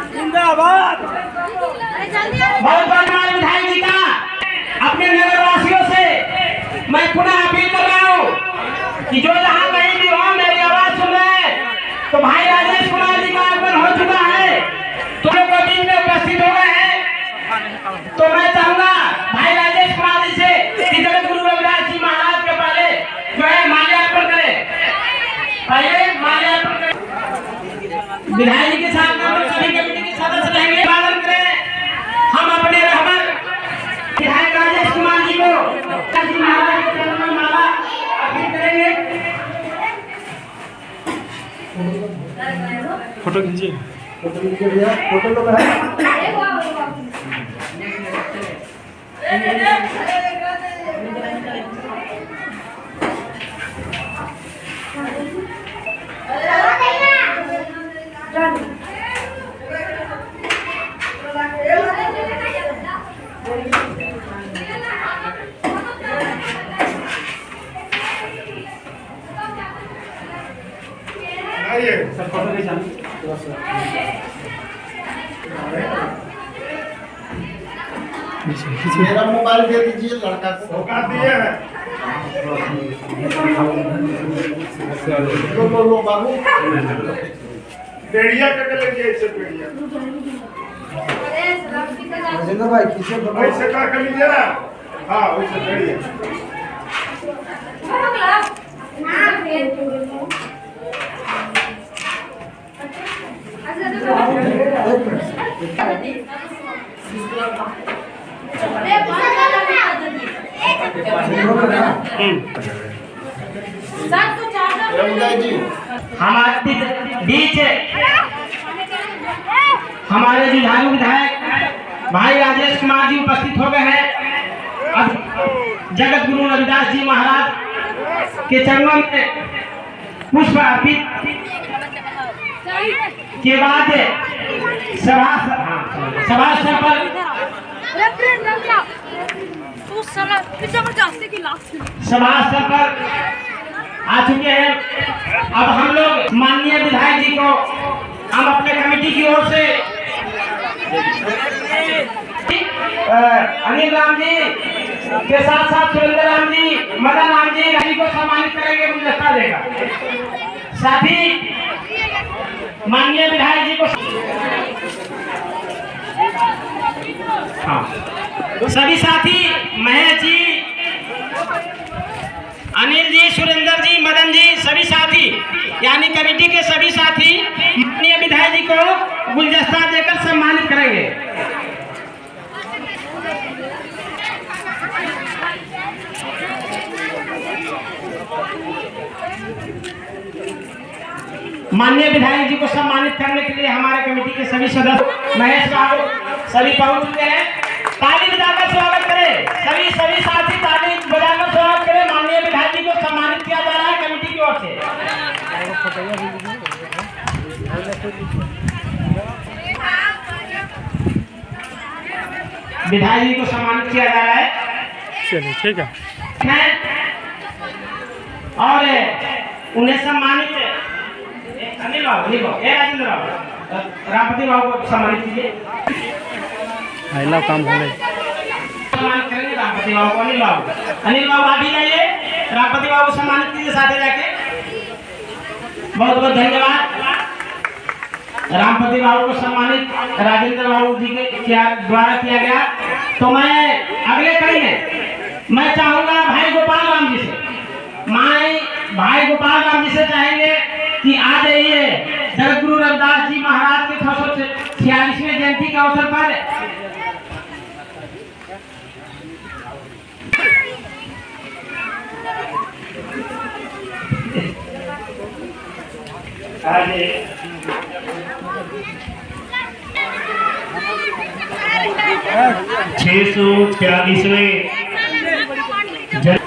जिंदाबाद। बहुत धन्यवाद विधायक जी का। अपने नगरवासियों से मैं पुनः अपील कर रहा हूँ कि जो जहाँ कहीं भी हो मेरी आवाज सुन रहे हैं तो भाई राजेश कुमार जी का आगमन हो चुका है, तो लोग दिन में उपस्थित हो गए हैं। तो मैं चाहूंगा भाई राजेश कुमार जी से कि जगत गुरु रविदास जी महाराज के पहले जो है माल्यार्पण करें, पहले माल्यार्पण करें। विधायक जी के साथ सभी कमेटी के सदस्य रहेंगे, पालन करें। हम अपने रहबर विधायक राजेश कुमार जी को महाराज के चरणों में माला अर्पित करेंगे। फोटो खींचिए, भैया, फोटो लो है। सर फोटो खींचा। मेरा मोबाइल दे दीजिए, लड़का को धोखा दिए हैं। लो बाबू, बेड़िया के लेके ऐसे बेड़िया राजेंद्र भाई खींचे फोटो। ऐसे का कर लीजिए ना। हाँ वैसे बेड़िया। हमारे बीच हमारे जुझारू विधायक भाई राजेश कुमार जी उपस्थित हो गए हैं। अब जगत गुरु रविदास जी महाराज के चरणों में पुष्प अर्पित के बाद सभा स्थल पर आ चुके हैं। अब हम लोग माननीय विधायक जी को हम अपने कमेटी की ओर से अनिल राम जी के साथ साथ सुरेंद्र राम जी, मदन राम जी को सम्मानित करेंगे, गुलदस्ता देगा। साथ ही माननीय विधायक जी को सभी साथी महेश जी, अनिल जी, सुरेंद्र जी, मदन जी, सभी साथी यानी कमेटी के सभी साथी माननीय विधायक जी को गुलदस्ता देकर सम्मानित करेंगे। माननीय विधायक जी को सम्मानित करने के लिए हमारे कमेटी के सभी सदस्य महेश बाबू सभी पहुंच चुके हैं। ताली बजाकर स्वागत करें, सभी साथी ताली बजाकर स्वागत करें। माननीय विधायक जी को सम्मानित किया जा रहा है कमेटी की ओर से। विधायक जी को सम्मानित किया जा रहा है। चलिए ठीक है। और उन्हें सम्मानित अनिल बाबू, राजेंद्र बाबू, रामपति बाबू को सम्मानित कीजिए। काम हो गए। सम्मानित करेंगे रामपति बाबू को। अनिल बाबू आप ही जाइए, रामपति बाबू सम्मानित कीजिए साथ जाके। बहुत बहुत धन्यवाद। रामपति बाबू को सम्मानित राजेंद्र बाबू जी के द्वारा किया गया। तो मैं अगले कड़ी में मैं चाहूंगा भाई गोपाल राम जी से, भाई गोपाल राम जी से चाहेंगे कि आ जाइए जगत गुरु रविदास जी महाराज के 646वें जयंती के अवसर पर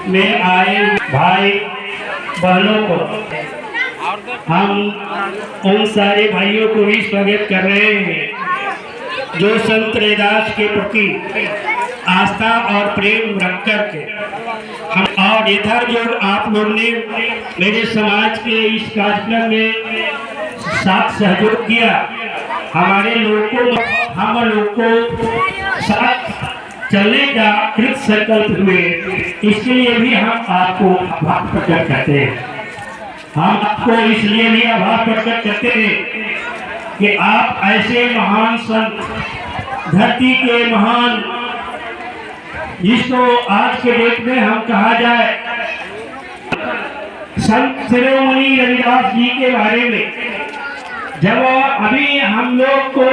में आए भाई बहनों को हम उन सारे भाइयों को भी स्वागत कर रहे हैं। जो संत रैदास के प्रति आस्था और प्रेम रख कर के हम और इधर जो आप लोग ने मेरे समाज के इस कार्यक्रम में साथ सहयोग किया, हमारे लोगों को हम लोग को साथ चलने का कृत संकल्प हुए, इसलिए भी हम आपको आभार प्रकट करते हैं। हम आपको इसलिए भी आभार प्रकट करते हैं कि आप ऐसे महान संत, धरती के महान, जिसको आज के डेट में हम कहा जाए संत शिरोमणि रविदास जी के बारे में जब अभी हम लोग को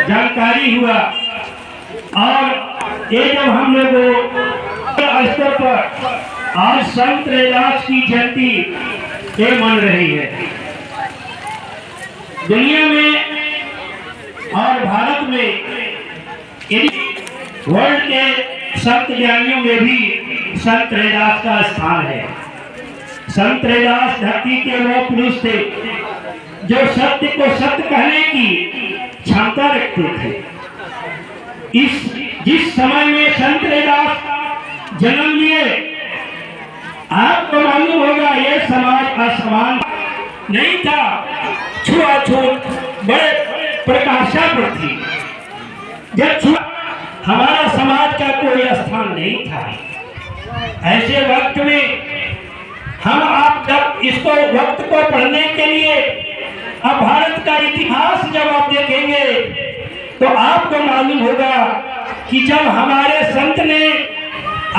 जानकारी हुआ और ये जब हम लोग स्तर पर आज संत रैदास की जयंती ये मन रही है, दुनिया में और भारत में वर्ल्ड के संत ज्ञानियों में भी संत रैदास का स्थान है। संत रैदास धरती के वो पुरुष थे जो सत्य को सत्य कहने की क्षमता रखते थे। जिस समय में संत रैदास जन्म लिए, आपको मालूम होगा ये समाज असमान नहीं था, छुआछूत बड़े प्रकाशा पर थी। जब हमारा समाज का कोई स्थान नहीं था, ऐसे वक्त में हम आप जब इसको वक्त को पढ़ने के लिए अब भारत का इतिहास जब आप देखेंगे तो आपको मालूम होगा कि जब हमारे संत ने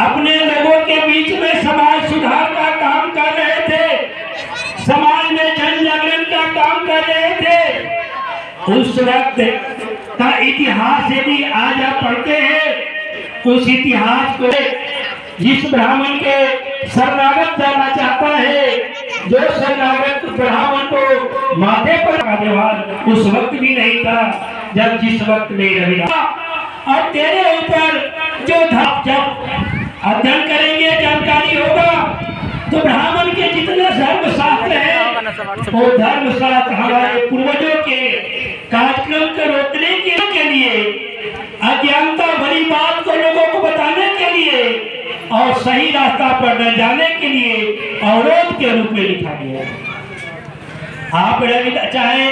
अपने लोगों के बीच में समाज सुधार का काम कर रहे थे, समाज में जन जागरण का काम कर रहे थे, उस वक्त का इतिहास यदि आज आप पढ़ते हैं, उस इतिहास को जिस ब्राह्मण के शरणागत जाना चाहता है, जो शरणागत ब्राह्मण को माथे पर का व्यवहार उस वक्त भी नहीं था जब जिस वक्त में रविदास और तेरे ऊपर जो जब अध्ययन करेंगे, जानकारी होगा तो ब्राह्मण के जितने धर्मशास्त्र है वो धर्मशास्त्र हमारे पूर्वजों के कार्यक्रम को रोकने के लिए, अज्ञानता भरी बात को लोगों को बताने के लिए और सही रास्ता पर न जाने के लिए अवरोध के रूप में लिखा गया। आप चाहे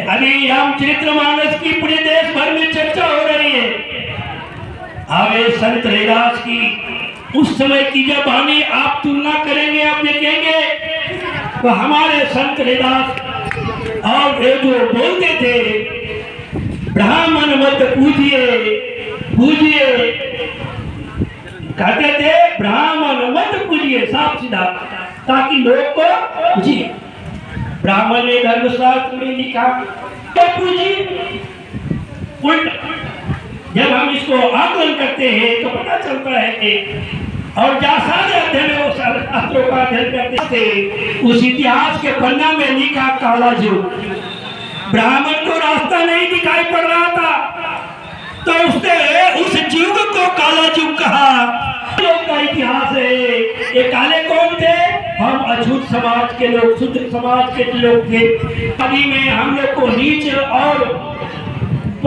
अभी रामचरितमानस की पूरे देश भर में चर्चा हो रही है, अब संत रैदास की उस समय की जब हमें आप तुलना करेंगे, आप देखेंगे तो हमारे संत रैदास और जो बोलते थे ब्राह्मण मत पूजिए, पूजिए, कहते थे ब्राह्मण मत पूजिए, साफ सीधा, ताकि लोग को पूजिए। ब्राह्मण ने धर्मशास्त्र में लिखा तो पूजिए। उल्टा जब हम इसको आकलन करते हैं तो पता चलता है कि और जैसा अध्ययन वो शास्त्रों का अध्ययन करते थे, उस इतिहास के पन्ना में लिखा काला युग, ब्राह्मण को रास्ता नहीं दिखाई पड़ रहा था तो उसने उस युग को काला युग कहा। लोग का इतिहास है, ये काले कौन थे? हम अछूत समाज के लोग, शूद्र समाज के लोग थे। आदि में हम लोग को नीच और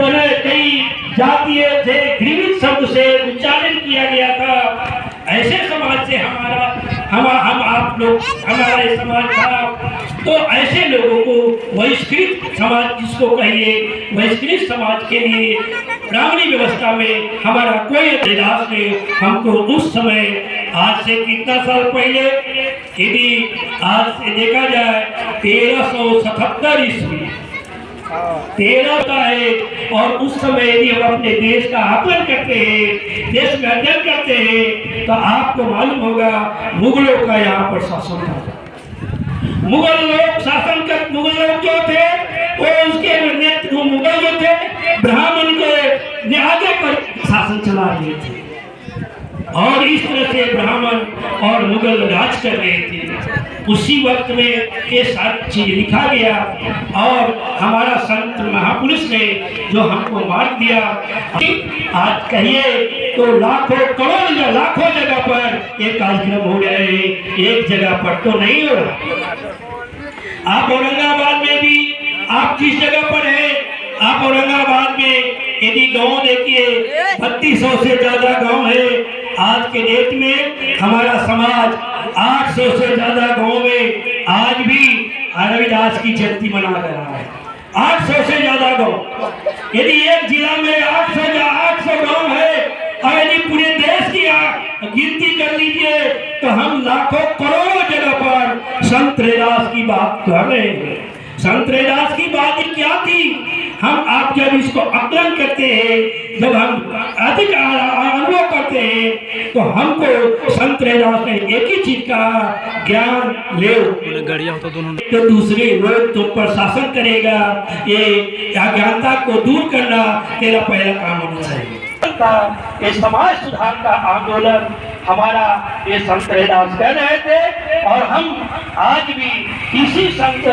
कई जातीय से घृणित शब्द से उच्चारण किया गया था। ऐसे समाज से हम आप लोग, हमारा ये समाज था, तो ऐसे लोगों को बहिष्कृत समाज जिसको कहिए, बहिष्कृत समाज के लिए ब्राह्मणी व्यवस्था में हमारा कोई रैदास ने हमको उस समय, आज से कितना साल पहले, यदि आज से देखा जाए 1377 ईस्वी 13 का है, और उस समय यदि हम अपने देश का आकलन करते हैं, देश में अध्ययन करते हैं, तो आपको मालूम होगा मुगलों का यहाँ पर शासन था। मुगल लोग शासन कर, मुगल लोग जो थे वो उसके नेतृत्व, मुगल जो थे ब्राह्मण के आगे पर शासन चला रहे थे और इस तरह से ब्राह्मण और मुगल राज कर रहे थे। उसी वक्त में ये सारी चीज लिखा गया और हमारा संत महापुरुष ने जो हमको मार्ग दिया, आज कहिए तो लाखों करोड़ या लाखों जगह पर ये कार्यक्रम हो रहे हैं, एक जगह पर तो नहीं हो रहा। आप औरंगाबाद में भी, आप जिस जगह पर है, आप औरंगाबाद में यदि गांव देखिए 3200 से ज्यादा गांव है। आज के डेट में हमारा समाज 800 से ज्यादा गांव में आज भी रविदास की जयंती मना रहा है। 800 से ज्यादा गांव, यदि एक जिला में 800 गांव है और यदि पूरे देश की गिनती कर लीजिए तो हम लाखों करोड़ों जगह पर संत रविदास की बात कर रहे हैं। संत रविदास की बात क्या थी? हम आप जब इसको आकलन करते हैं, जब हम अधिक अनुभव करते हैं तो हमको संत रविदास ने एक ही चीज का ज्ञान ले तो दूसरे लोग तुम पर शासन करेगा। ये अज्ञानता को दूर करना तेरा पहला काम होना चाहिए। ये समाज सुधार का आंदोलन हमारा ये संत रविदास कर रहे थे और हम आज भी इसी संत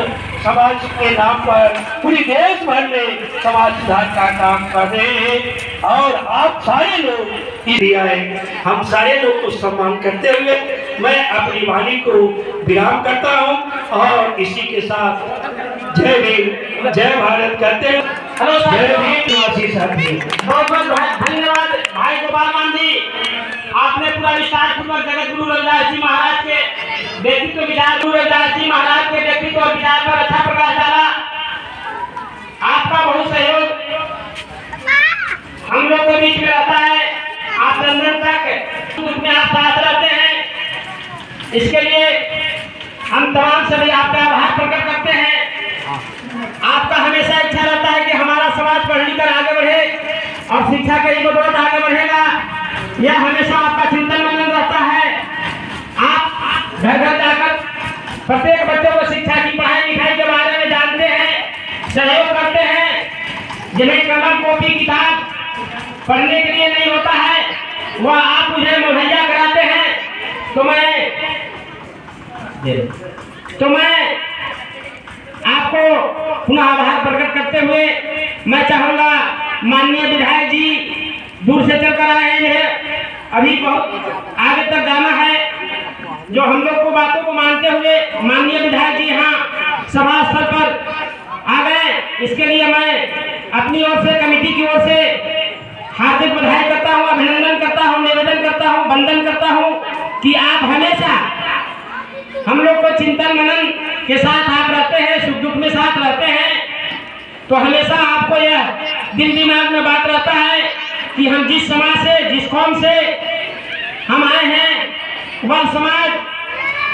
समाज के नाम पर पूरी देश भर में समाज सुधार का काम कर रहे हैं। और आप सारे लोग दिया है, हम सारे लोग को सम्मान करते हुए मैं अपनी वाणी को विराम करता हूँ और इसी के साथ जय भीम जय भारत करते हैं। हेलो जय भीम निवासी साथी, बहुत बहुत धन्यवाद भाई गोपाल गांधी। आपने पूरा विस्तार पूर्वक जगत गुरु रविदास जी महाराज के व्यक्तित्व विचार, गुरु रविदास जी महाराज के व्यक्तित्व और विचार पर अच्छा प्रकाश डाला। आपका बहुत सहयोग हम लोग के बीच में रहता है। आप लंदन तक उसमें आप साथ रहते हैं, इसके लिए हम तमाम सभी आपका आभार प्रकट करते हैं। आपका हमेशा इच्छा रहता है कि हमारा समाज पढ़ लिख कर आगे बढ़े और शिक्षा के बदौलत आगे बढ़ेगा। यह हमेशा आपका चिंतन मनन रहता है। आप घर घर जाकर प्रत्येक बच्चों को शिक्षा की पढ़ाई लिखाई के बारे में जानते हैं, सहयोग करते हैं। जिन्हें कलम कॉपी किताब पढ़ने के लिए नहीं होता है वह आप मुझे मुहैया कराते हैं। तो मैं आपको पुनः आभार प्रकट करते हुए मैं चाहूंगा माननीय विधायक जी दूर से चलकर आए हैं, अभी बहुत आगे तक जाना है, जो हम लोग को बातों को मानते हुए माननीय विधायक जी यहाँ सभा स्थल पर आ गए। इसके लिए मैं अपनी ओर से कमेटी की ओर से हार्दिक बधाई करता हूँ, अभिनंदन करता हूँ, निवेदन करता हूँ, वंदन करता हूँ कि आप हमेशा हम लोग को चिंतन मनन के साथ आप रहते हैं, सुख दुख में साथ रहते हैं। तो हमेशा आपको यह दिल दिमाग में बात रहता है कि हम जिस समाज से, जिस कौम से हम आए हैं वह समाज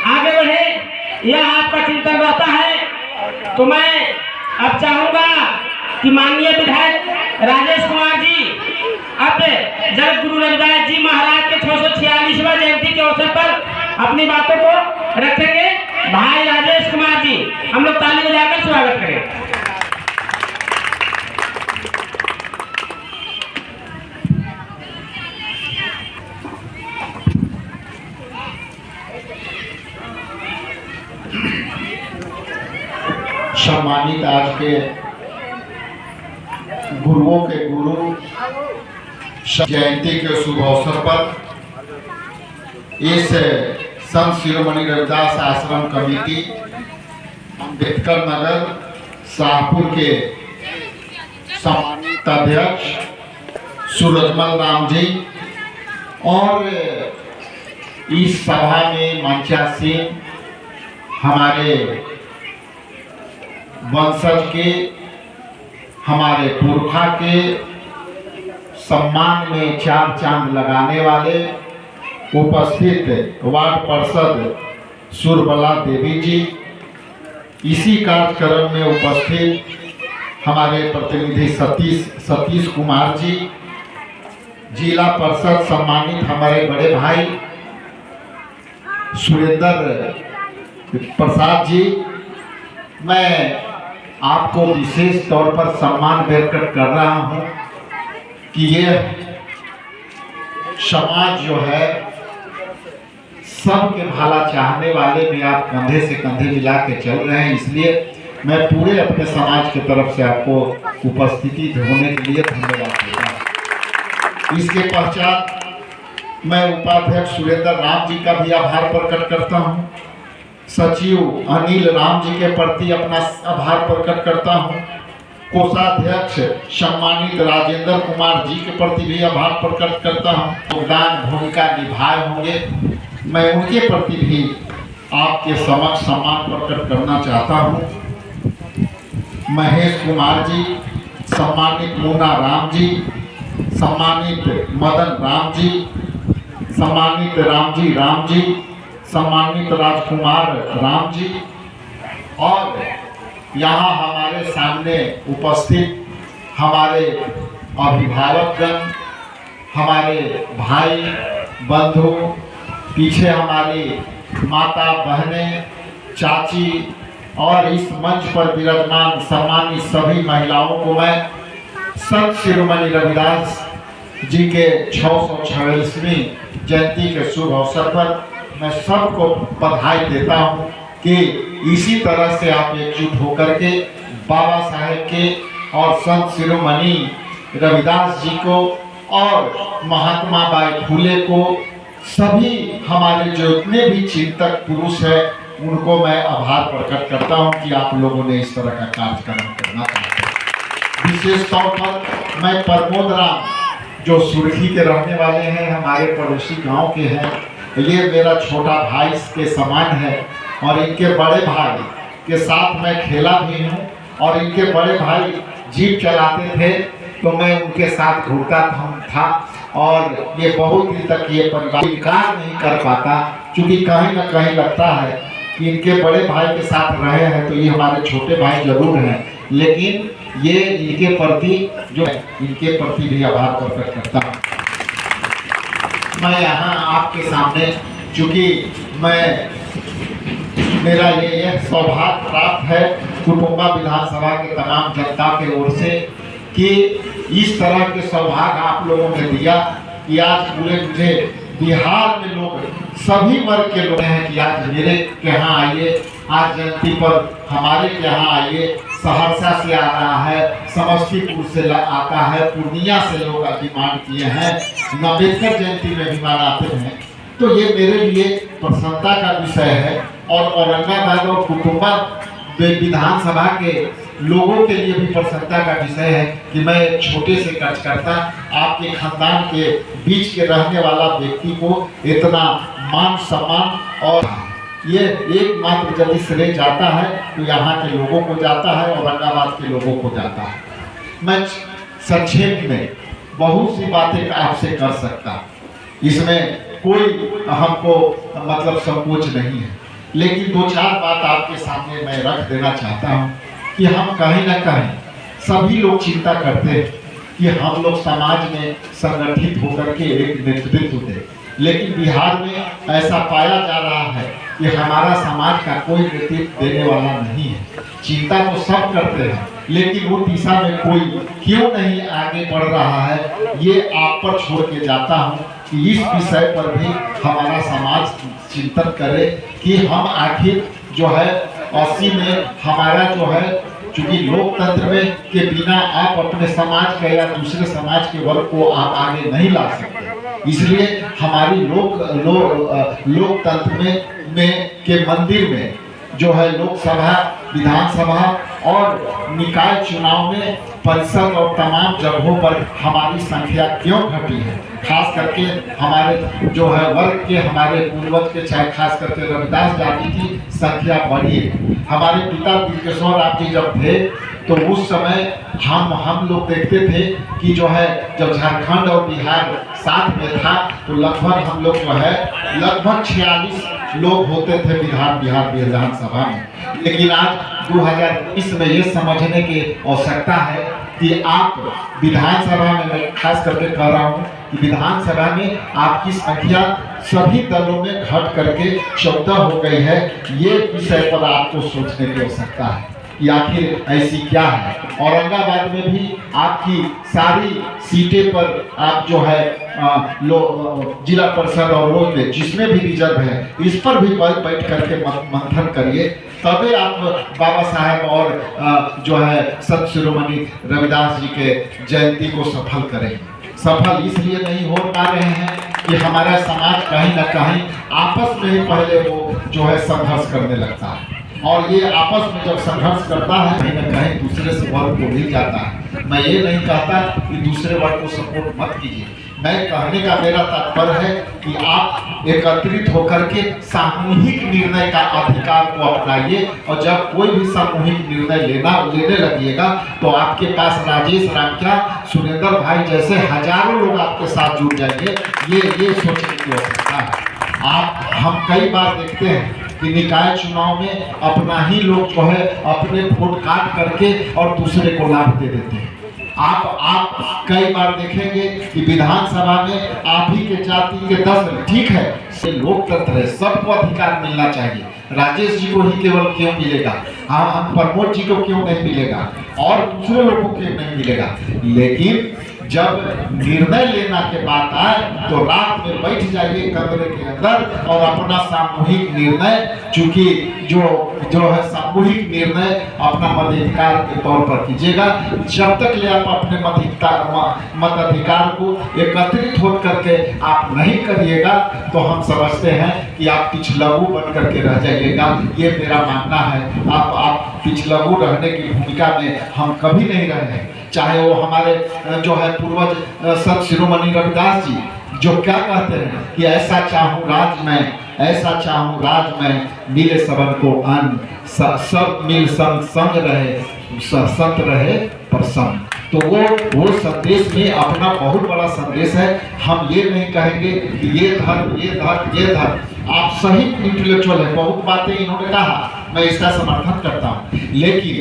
आगे बढ़े, यह आपका चिंतन रहता है। तो मैं अब चाहूंगा कि माननीय विधायक राजेश कुमार जी अब जगत गुरु रविदास जी महाराज के 646वां जयंती के अवसर पर अपनी बातों को रखेंगे। भाई राजेश कुमार जी, हम लोग ताली बजाकर स्वागत करें। सम्मानित आज के गुरुओं के गुरु जयंती के शुभ अवसर पर इस संत शिरोमणि रविदास आश्रम कमेटी अम्बेडकर नगर शाहपुर के सम्मानित अध्यक्ष सूरजमल राम जी और इस सभा में मंचासीन हमारे वंशज के, हमारे पुरखा के सम्मान में चार चांद लगाने वाले उपस्थित वार्ड पार्षद सुरबला देवी जी, इसी कार्यक्रम में उपस्थित हमारे प्रतिनिधि सतीश कुमार जी, जिला परिषद सम्मानित हमारे बड़े भाई सुरेंद्र प्रसाद जी, मैं आपको विशेष तौर पर सम्मान व्यक्त कर रहा हूं कि ये समाज जो है सबके भला चाहने वाले में आप कंधे से कंधे मिला के चल रहे हैं, इसलिए मैं पूरे अपने समाज की तरफ से आपको उपस्थिति होने के लिए धन्यवाद देता हूँ। इसके पश्चात मैं उपाध्यक्ष सुरेंद्र राम जी का भी आभार प्रकट करता हूँ, सचिव अनिल राम जी के प्रति अपना आभार प्रकट करता हूँ कोषाध्यक्ष सम्मानित राजेंद्र कुमार जी के प्रति भी आभार प्रकट करता हूँ। योगदान भूमिका निभाए होंगे, मैं उनके प्रति भी आपके समक्ष सम्मान प्रकट करना चाहता हूँ। महेश कुमार जी, सम्मानित मुन्ना राम जी, सम्मानित मदन राम जी, सम्मानित राम जी, सम्मानित राजकुमार राम जी, और यहाँ हमारे सामने उपस्थित हमारे अभिभावकगण, हमारे भाई बंधु, पीछे हमारी माता बहनें, चाची और इस मंच पर विराजमान सम्मानित सभी महिलाओं को मैं संत शिरोमणि रविदास जी के 646वीं जयंती के शुभ अवसर पर मैं सबको बधाई देता हूं कि इसी तरह से आप एकजुट होकर के बाबा साहेब के और संत शिरोमणि रविदास जी को और महात्मा बाई फुले को, सभी हमारे जो इतने भी चिंतक पुरुष हैं, उनको मैं आभार प्रकट करता हूं कि आप लोगों ने इस तरह का कार्यक्रम करना चाहते। विशेष तौर पर मैं प्रमोद राम, जो सुर्खी के रहने वाले हैं, हमारे पड़ोसी गांव के हैं, ये मेरा छोटा भाई के समान है और इनके बड़े भाई के साथ मैं खेला भी हूँ और इनके बड़े भाई जीप चलाते थे तो मैं उनके साथ घूमता था और ये बहुत दिन तक ये परिवार विकास नहीं कर पाता, क्योंकि कहीं ना कहीं लगता है कि इनके बड़े भाई के साथ रहे हैं तो ये हमारे छोटे भाई जरूर हैं, लेकिन ये इनके प्रति जो है, इनके प्रति भी आभार प्रकट करता हूँ। मैं यहाँ आपके सामने, चूँकि मेरा ये सौभाग्य प्राप्त है कुटुंबा विधानसभा के तमाम जनता के ओर से कि इस तरह के सौभाग्य आप लोगों ने दिया कि आज पूरे मुझे बिहार में लोग, सभी वर्ग के लोग हैं कि आज मेरे के यहाँ आइए, आज जयंती पर हमारे के यहाँ आइए। सहरसा से आ रहा है, समस्तीपुर से आता है, पूर्णिया से लोग डिमांड किए हैं, अम्बेडकर जयंती में भी मनाते हैं, तो ये मेरे लिए प्रसन्नता का विषय है। और औरंगाबाद और कुटुंबा विधानसभा के लोगों के लिए भी प्रसन्नता का विषय है कि मैं छोटे से कार्यकर्ता, आपके खानदान के बीच के रहने वाला व्यक्ति को इतना मान सम्मान, और ये एकमात्र यदि श्रेय जाता है तो यहाँ के लोगों को जाता है, औरंगाबाद के लोगों को जाता है। मैं संक्षेप में बहुत सी बातें आपसे कर सकता, इसमें कोई हमको मतलब संकोच नहीं है, लेकिन दो चार बात आपके सामने मैं रख देना चाहता हूँ कि हम कहीं ना कहीं सभी लोग चिंता करते हैं कि हम लोग समाज में संगठित होकर के एक नेतृत्व दें, लेकिन बिहार में ऐसा पाया जा रहा है कि हमारा समाज का कोई नेतृत्व देने वाला नहीं है। चिंता तो सब करते हैं, लेकिन वो दिशा में कोई क्यों नहीं आगे बढ़ रहा है, ये आप पर छोड़ के जाता हूँ कि इस विषय पर भी हमारा समाज चिंतन करे कि हम आखिर जो है 80 में हमारा जो है, चूँकि लोकतंत्र में के बिना आप अपने समाज के या दूसरे समाज के वर्ग को आप आगे नहीं ला सकते, इसलिए हमारी लोकतंत्र में के मंदिर में जो है लोकसभा, विधानसभा और निकाय चुनाव में परिषद और तमाम जगहों पर हमारी संख्या क्यों घटी है, खास करके हमारे जो है वर्ग के, हमारे पूर्वज के, चाहे खास करके रविदास जाति की संख्या बढ़ी है। हमारे पिता बिरकेश्वर राव जी जब थे तो उस समय हम लोग देखते थे कि जो है जब झारखंड और बिहार साथ में था तो लगभग हम लोग जो है लगभग 46 लोग होते थे बिहार विधानसभा में, लेकिन आज 2020 में ये समझने की आवश्यकता है कि आप विधानसभा में, मैं खास करके कह रहा हूँ कि विधानसभा में आपकी संख्या सभी दलों में घट करके 14 हो गई है। ये विषय पर आपको सोचने की आवश्यकता है कि आखिर ऐसी क्या है। औरंगाबाद में भी आपकी सारी सीटें पर आप जो है जिला परिषद और रोज में जिसमें भी रिजर्व है, इस पर भी बैठ करके मंथन करिए, तभी आप बाबा साहेब और जो है संत शिरोमणि रविदास जी के जयंती को सफल करेंगे। सफल इसलिए नहीं हो पा रहे हैं कि हमारा समाज कहीं ना कहीं आपस में ही पहले वो जो है संघर्ष करने लगता है। और ये आपस में जब संघर्ष करता है कहीं न कहीं दूसरे से वर्ग को मिल जाता है। मैं ये नहीं कहता कि दूसरे वर्ग को सपोर्ट मत कीजिए, मैं कहने का मेरा तात्पर्य है कि आप एकत्रित होकर के सामूहिक निर्णय का अधिकार को अपनाइए, और जब कोई भी सामूहिक निर्णय लेने लगिएगा तो आपके पास राजेश राम क्या, सुरेंद्र भाई जैसे हजारों लोग आपके साथ जुड़ जाएंगे। ये सोचने की आवश्यकता है। हम कई बार देखते हैं कि निकाय चुनाव में अपना ही लोग जो है अपने वोट काट करके और दूसरे को लाभ दे देते हैं। आप कई बार देखेंगे कि विधानसभा में आप ही के जाति के 10, ठीक है, से लोकतंत्र है, सबको अधिकार मिलना चाहिए। राजेश जी को ही केवल क्यों मिलेगा, हम प्रमोद जी को क्यों नहीं मिलेगा और दूसरे लोगों को क्यों नहीं मिलेगा। लेकिन जब निर्णय लेना के बात आए तो रात में बैठ जाइए कमरे के अंदर और अपना सामूहिक निर्णय, चूंकि जो है सामूहिक निर्णय अपना मताधिकार के तौर पर कीजिएगा। जब तक ले आप अपने मताधिकार को एकत्रित हो करके आप नहीं करिएगा तो हम समझते हैं कि आप पिछलगू बन करके रह जाइएगा। ये मेरा मानना है। आप पिछलगू रहने की भूमिका में हम कभी नहीं रहे हैं। चाहे वो हमारे जो है पूर्वज संत शिरोमणि रविदास जी जो क्या कहते हैं कि ऐसा चाहूँ राज में, ऐसा चाहूँ राज में, मिले सबन को अन्न, सब मिल संग रहे, संत रहे प्रसन्न। तो वो संदेश में अपना बहुत बड़ा संदेश है। हम ये नहीं कहेंगे कि ये धर्म। आप सही इंटेलेक्चुअल है, बहुत बातें इन्होंने कहा, मैं इसका समर्थन करता हूँ, लेकिन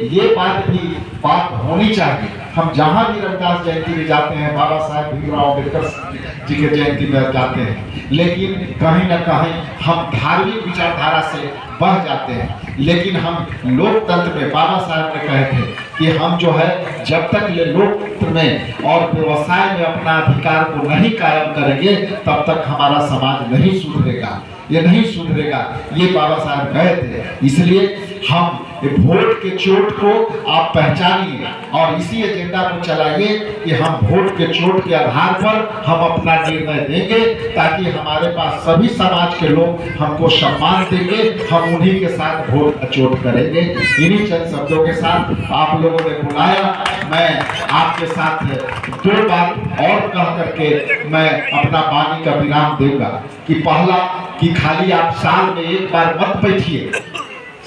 ये बात होनी चाहिए। हम जहाँ भी रविदास जयंती में जाते हैं, बाबा साहेब भीमराव अम्बेडकर जी के जयंती में जाते हैं, लेकिन कहीं ना कहीं हम धार्मिक विचारधारा से बह जाते हैं। लेकिन हम लोकतंत्र में, बाबा साहब ने कहे थे कि हम जो है जब तक ये लोकतंत्र में और व्यवसाय में अपना अधिकार को नहीं कायम करेंगे तब तक हमारा समाज नहीं सुधरेगा, ये नहीं सुधरेगा। ये बाबा साहब कहे थे। इसलिए हम वोट के चोट को आप पहचानिए और इसी एजेंडा को चलाइए कि हम वोट के चोट के आधार पर हम अपना निर्णय देंगे, ताकि हमारे पास सभी समाज के लोग हमको सम्मान देंगे, हम उन्हीं के साथ वोट का चोट करेंगे। इन्हीं चंद शब्दों के साथ आप लोगों ने बुलाया, मैं आपके साथ 2 बात और कह करके मैं अपना वाणी का विराम दूंगा कि पहला कि खाली आप साल में एक बार मत बैठिए,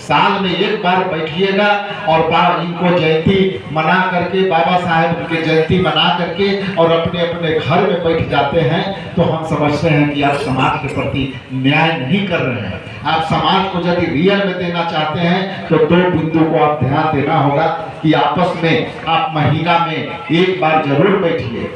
साल में एक बार बैठिएगा और इनको जयंती मना करके, बाबा साहेब के जयंती मना करके और अपने अपने घर में बैठ जाते हैं तो हम समझते हैं कि आप समाज के प्रति न्याय नहीं कर रहे हैं। आप समाज को यदि रियल में देना चाहते हैं तो 2 बिंदु को आप ध्यान देना होगा कि आपस में आप महीना में एक बार जरूर बैठिए,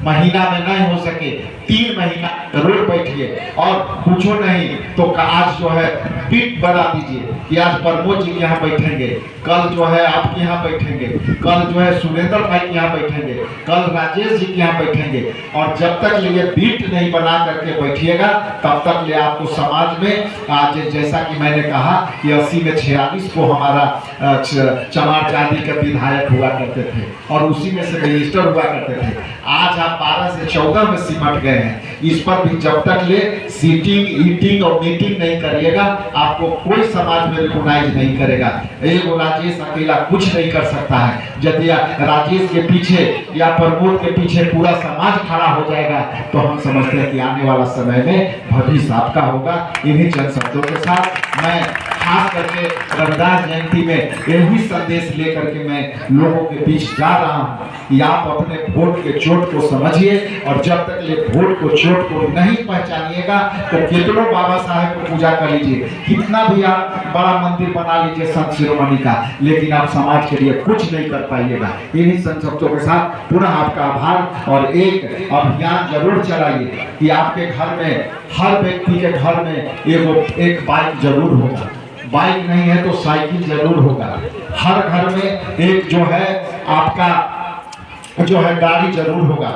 महीना में नहीं हो सके 3 महीना जरूर बैठिए, और पूछो नहीं तो आज जो है पीठ बना दीजिए कि आज प्रमोद जी के यहाँ बैठेंगे, कल जो है आपके यहाँ बैठेंगे, कल जो है सुरेंद्र भाई के यहाँ बैठेंगे, कल राजेश जी के यहाँ बैठेंगे। और जब तक ये पीठ नहीं बना करके बैठिएगा तब तक ले आपको समाज में आज, जैसा कि मैंने कहा कि 80 में 46 को हमारा चमार जाति के विधायक हुआ करते थे और उसी में से मिनिस्टर हुआ करते थे। आज आप 12 से 14 में सिमट गए हैं। इस पर भी जब तक ले सीटिंग, ईटिंग और मीटिंग नहीं करिएगा आपको कोई समाज में रिकॉग्नाइज नहीं करेगा। एक राजेश अकेला कुछ नहीं कर सकता है। यदि राजेश के पीछे या प्रमोद के पीछे पूरा समाज खड़ा हो जाएगा तो हम समझते हैं कि आने वाला समय में भविष्य आपका होगा। इन्हीं चंद शब्दों के साथ मैं खास करके रविदास जयंती में यही संदेश लेकर के मैं लोगों के बीच जा रहा हूँ कि आप अपने वोट के चोट को समझिए, और जब तक ये वोट को चोट को नहीं पहचानिएगा तो कितनों बाबा साहेब को पूजा कर लीजिए, कितना भी आप बड़ा मंदिर बना लीजिए संत शिरोमणि का, लेकिन आप समाज के लिए कुछ नहीं कर पाइएगा। इन्हीं शब्दों के साथ पुनः आपका आभार, और एक अभियान जरूर चलाइए कि आपके घर में, हर व्यक्ति के घर में एक बाइक जरूर होगा, बाइक नहीं है तो साइकिल जरूर होगा। हर घर में एक जो है आपका जो है गाड़ी जरूर होगा।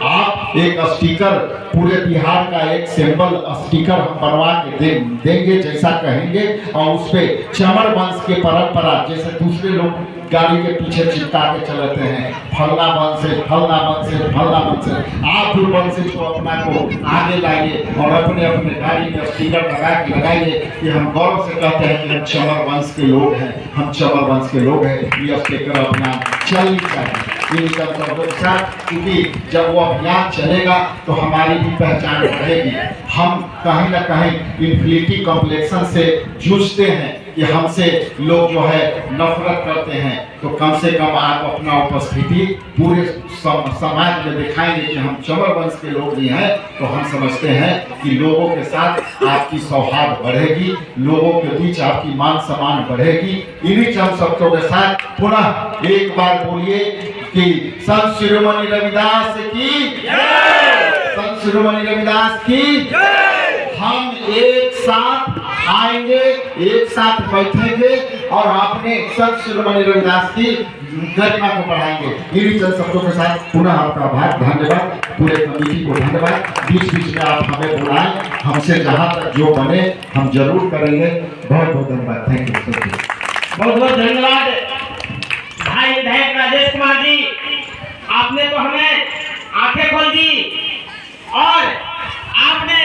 आप एक स्टिकर पूरे बिहार का एक सिंबल स्टिकर हम बनवा के देंगे जैसा कहेंगे, और उस पे चमर वंश के परंपरा, जैसे दूसरे लोग गाड़ी के पीछे चिपका के चलते हैं फलना वंश से फलना वंश से फलना वंश से, आप भी वंश को अपना को आगे लाइए और अपने अपने गाड़ी में स्टिकर लगाइए कि हम गौरव से कहते हैं कि हम चमर वंश के लोग हैं, हम चमर वंश के लोग हैं। ये स्टिकर अपना चलनी चाहिए क्योंकि जब वो अभियान चलेगा तो हमारी भी पहचान बढ़ेगी। हम कहीं ना कहीं इन्फिनिटी कॉम्प्लेक्सन से जूझते हैं कि हमसे लोग जो है नफरत करते हैं, तो कम से कम आप अपना उपस्थिति पूरे समाज में दिखाएंगे कि हम चमर वंश के लोग भी हैं, तो हम समझते हैं कि लोगों के साथ आपकी सौहार्द बढ़ेगी, लोगों के बीच आपकी मान सम्मान बढ़ेगी। इन्हीं चंद शब्दों के साथ पुनः एक बार बोलिए कि संत शिरोमणि रविदास की जय, संत शिरोमणि रविदास की जय। हम एक साथ आएंगे, एक साथ बैठेंगे और अपने संत शिरोमणि रविदास की गरिमा को बढ़ाएंगे। इन्हीं चंद शब्दों के साथ पुनः आपका आभार, धन्यवाद, पूरे कमेटी को धन्यवाद। बीच बीच में आप हमें बुलाएं, हमसे जहाँ तक जो बने हम जरूर करेंगे। बहुत बहुत धन्यवाद, थैंक यू। बहुत बहुत धन्यवाद भाई विधायक राजेश कुमार जी, आपने तो हमें आंखें खोल दी और आपने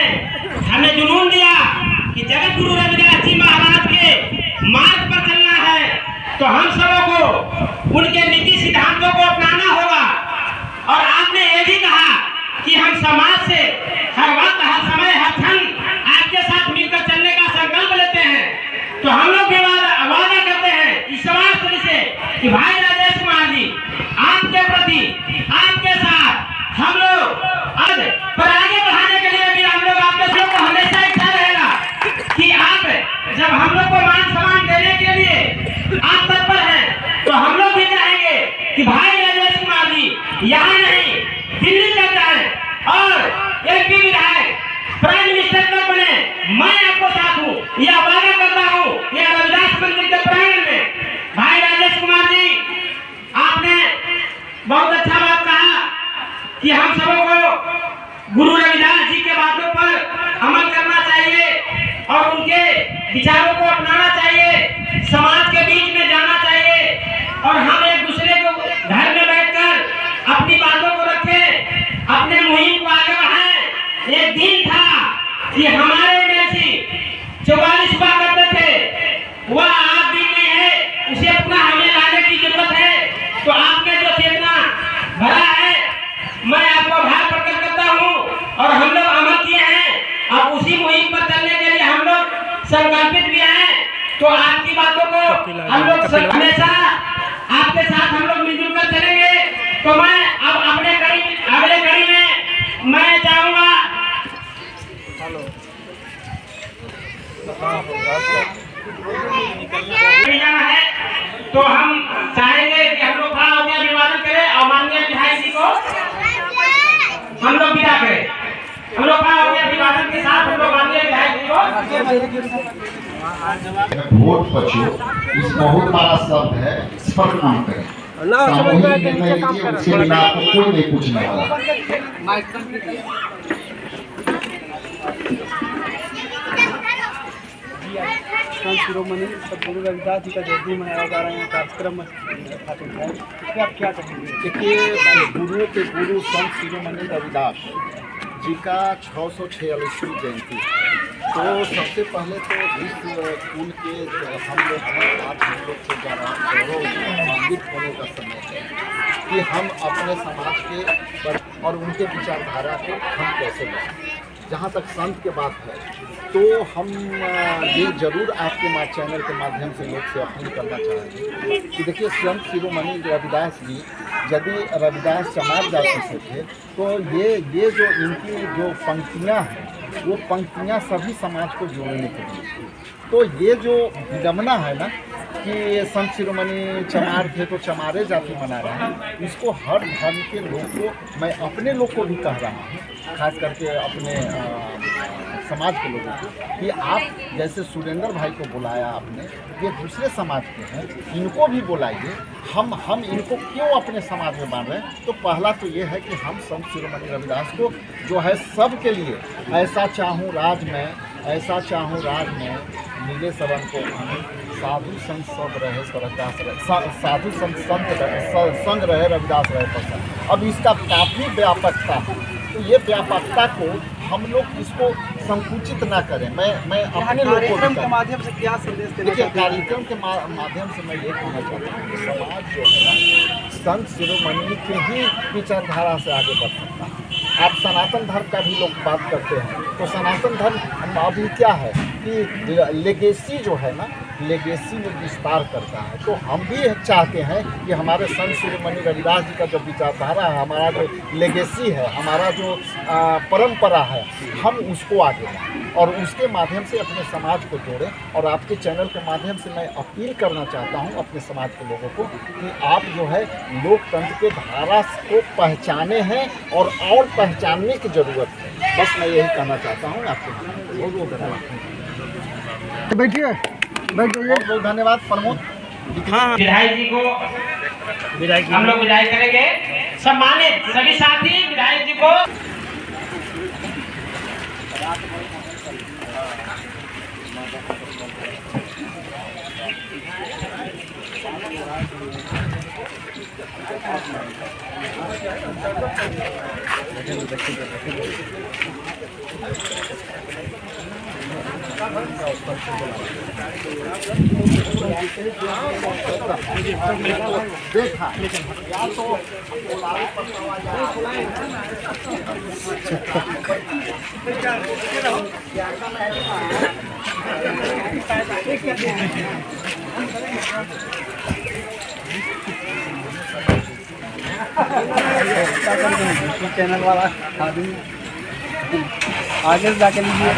हमें जुनून दिया कि जगत गुरु रविदास जी महाराज के मार्ग पर चलना है तो हम सबों को उनके नीति सिद्धांतों को अपनाना होगा। और आपने ये भी कहा कि हम समाज से हर वक्त, हर समय, हर क्षण आपके साथ मिलकर चलने का संकल्प लेते हैं। तो हम लोग भी वादा करते हैं इस समाज से कि भाई राजेश कुमार जी, आपके प्रति, आपके साथ हम लोग पर आगे बढ़ाने के लिए भी हम लोग आपके लोग को हमेशा इच्छा रहेगा कि आप जब हम लोग को मान सम्मान देने के लिए आप तत्पर हैं, तो हम लोग भी चाहेंगे कि भाई राजेश कुमार जी यहाँ नहीं दिल्ली तक जाए और एमपी विधायक, प्राइम मिनिस्टर तक बने। मैं आपको साथ हूँ, यह वादा करता हूँ। यह रविदास मंदिर के प्रांगण में भाई राजेश कुमार जी, आपने बहुत अच्छा बात कहा कि हम सबों को गुरु रविदास जी के बातों पर अमल करना चाहिए और उनके विचारों को अपनाना चाहिए, समाज के बीच में जाना चाहिए और हम एक दूसरे को घर में बैठकर अपनी बातों को रखें, अपने मुहिम को आगे बढ़ाएं। एक दिन था कि हमारे एमएलसी 44 हुआ करते थे, वह आज भी नहीं है, उसे अपना हमें लाने की जरूरत है। तो आपने जो चेतना भरा है, मैं आपको आभार प्रकट करता हूँ और हम लोग अमल किए हैं। अब उसी मुहिम पर चलने के लिए हम लोग संकल्पित भी हैं। तो आपकी बातों को हम लोग हमेशा आपके साथ हम लोग मिलजुल कर चलेंगे। तो मैं अब अपने अगले कड़ी में मैं चाहूँगा जाना है, तो हम चाहेंगे कि हम लोग खड़ा होकर अभिवादन करें और माननीय विधायक जी को हम लोग विदा करें। हम लोग खड़ा होकर अभिवादन के साथ हम लोग माननीय विधायक जी को वोट पचो, इस बहुत बड़ा शब्द है, इस पर काम करें। सामूहिक निर्णय लीजिए, उसके बिना आपको कोई नहीं पूछने वाला। संत शिरोमणि सद्गुरु रविदास जी का जयंती मनाया जा रहा है, कार्यक्रम इसमें आप क्या कहेंगे? देखिए, गुरुओं के गुरु संत शिरोमणि रविदास जी का 646वीं जयंती। तो सबसे पहले तो विश्व कुल के हम लोग हैं, आज हम लोग को गौरवान्वित होने का समय है कि हम अपने समाज के और उनके विचारधारा को हम कैसे बढ़ाएं। जहाँ तक संत की बात है तो हम ये जरूर आपके चैनल के माध्यम से लोग से अपील करना चाहेंगे कि देखिए, संत शिरोमणि रविदास जी यदि रविदास चमार जाति से थे तो ये जो इनकी जो पंक्तियाँ हैं वो पंक्तियाँ सभी समाज को जोड़ने के लिए। तो ये जो विडंबना है ना कि संत शिरोमणि चमार थे तो चमारे जाति मना रहे हैं, इसको हर धर्म के लोग को, मैं अपने लोग को भी कह रहा हूँ, खास करके अपने समाज के लोगों को कि आप जैसे सुरेंद्र भाई को बुलाया आपने, ये दूसरे समाज के हैं, इनको भी बुलाइए। हम इनको क्यों अपने समाज में बांध रहे हैं? तो पहला तो ये है कि हम संत शिरोमणि रविदास को जो है सबके लिए, ऐसा चाहूँ राज में, ऐसा चाहूँ राज में, मिले सबन को साधु संत सब रहे रविदास रहे, साधु संत संग रहे रविदास रहे पसंद। अब इसका काफ़ी व्यापकता है, तो ये व्यापकता को हम लोग इसको संकुचित ना करें। मैं अपने लोगों को कार्यक्रम के माध्यम से क्या संदेश देना देखिए, चाहते हैं? कार्यक्रम के माध्यम से मैं ये कहना चाहता हूँ कि समाज जो है ना, संत शिरोमणि के ही विचारधारा से आगे बढ़ सकता है। आप सनातन धर्म का भी लोग बात करते हैं, तो सनातन धर्म अभी क्या है कि लेगेसी जो है ना, लेगेसी में विस्तार करता है। तो हम भी चाहते हैं कि हमारे संत शिरोमणि रविदास जी का जो विचारधारा है, हमारा जो लेगेसी है, हमारा जो परंपरा है, हम उसको आगे बढ़ाएं और उसके माध्यम से अपने समाज को जोड़ें। और आपके चैनल के माध्यम से मैं अपील करना चाहता हूं अपने समाज के लोगों को कि आप जो है लोकतंत्र के धारा को पहचाने हैं और पहचानने की ज़रूरत है। बस मैं यही कहना चाहता हूँ आपके बहुत बहुत धन्यवाद। बैठिए, बैठ जाइए। बहुत बहुत धन्यवाद प्रमोद। विधायक जी को हम लोग विदाई करेंगे। सम्मानित सभी साथी विधायक जी को देखा या तो चैनल वाला आदमी आगे से जाके लीजिए।